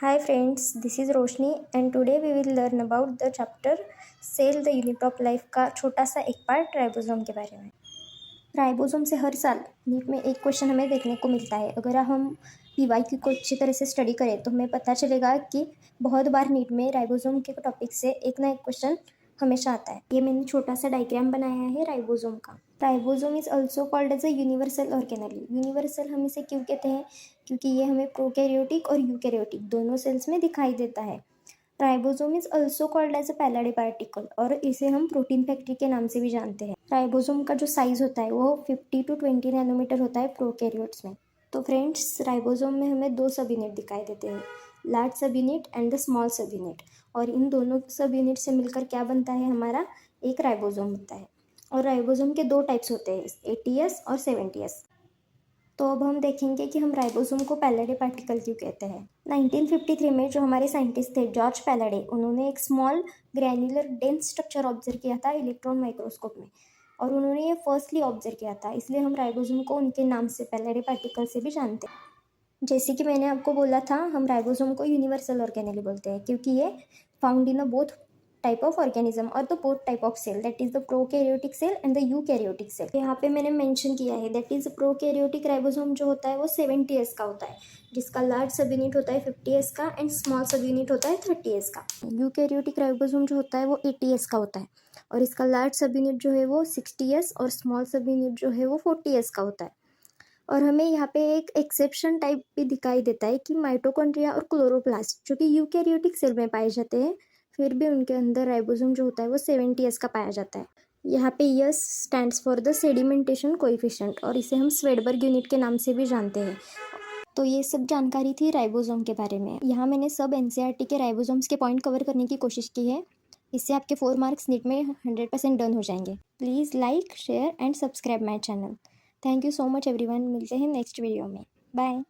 Hi friends, this is Roshni and today we will learn about the chapter cell the unit of life का छोटा सा एक part ribosome के बारे में। राइबोसोम से हर साल नीट में एक क्वेश्चन हमें देखने को मिलता है। अगर हम पीवाईक्यू को अच्छी तरह से स्टडी करें तो हमें पता चलेगा कि बहुत बार नीट में राइबोसोम के टॉपिक से एक ना एक क्वेश्चन हमेशा आता है। ये मैंने छोटा सा डायग्राम बनाया है राइबोसोम का। Ribosome is also called as a universal organelle. Universal हम इसे क्यों कहते हैं? क्योंकि ये हमें प्रोकैरियोटिक और यूकैरियोटिक दोनों सेल्स में दिखाई देता है। Ribosome is also called as a Palade particle और इसे हम प्रोटीन फैक्ट्री के नाम से भी जानते हैं। राइबोसोम का जो साइज होता है वो 50 to 20 नैनोमीटर होता है प्रोकैरियोट्स में। तो फ्रेंड्स, राइबोसोम में हमें दो सब यूनिट दिखाई देते हैं, लार्ज सब यूनिट एंड द स्मॉल सब यूनिट। और इन दोनों सब यूनिट से मिलकर क्या बनता है? हमारा एक राइबोसोम बनता है। और राइबोसोम के दो टाइप्स होते हैं, 80S और 70S। तो अब हम देखेंगे कि हम राइबोसोम को पैलाडे पार्टिकल क्यों कहते हैं। 1953 में जो हमारे साइंटिस्ट थे जॉर्ज पैलाडे, उन्होंने एक small granular dense structure observe किया था इलेक्ट्रॉन माइक्रोस्कोप में, और उन्होंने ये फर्स्टली ऑब्जर्व किया था। इसलिए हम राइबोसोम को उनके नाम से पैलाडे पार्टिकल से भी जानते हैं। जैसे कि मैंने आपको बोला था, हम राइबोसोम को यूनिवर्सल ऑर्गेनेल बोलते हैं क्योंकि ये found in a both type of organism और the both type of cell, that is the prokaryotic cell and the eukaryotic cell. यहाँ पे मैंने मेंशन किया है दैट इज प्रोकैरियोटिक राइबोसोम जो होता है वो 70S का होता है, जिसका लार्ज सब यूनिट होता है 50S का एंड स्मॉल सब यूनिट होता है 30S का। यूकैरियोटिक राइबोसोम जो होता है वो 80S का होता है और इसका लार्ज सब यूनिट जो है वो 60S और स्मॉल सब यूनिट जो है वो 40S का होता है। और हमें यहाँ पे एक एक्सेप्शन टाइप भी दिखाई देता है कि माइटोकॉन्ड्रिया और क्लोरोप्लास्ट जो कि यूकैरियोटिक सेल में पाए जाते हैं, फिर भी उनके अंदर राइबोसोम जो होता है वो 70S का पाया जाता है। यहाँ पे S stands for the sedimentation coefficient और इसे हम स्वेडबर्ग यूनिट के नाम से भी जानते हैं। तो ये सब जानकारी थी राइबोसोम के बारे में। यहाँ मैंने सब NCERT के राइबोसोम्स के पॉइंट कवर करने की कोशिश की है। इससे आपके 4 मार्क्स नीट में 100% डन हो जाएंगे। Please like, share and subscribe my channel. Thank you so much everyone. मिलते हैं नेक्स्ट वीडियो में। बाय।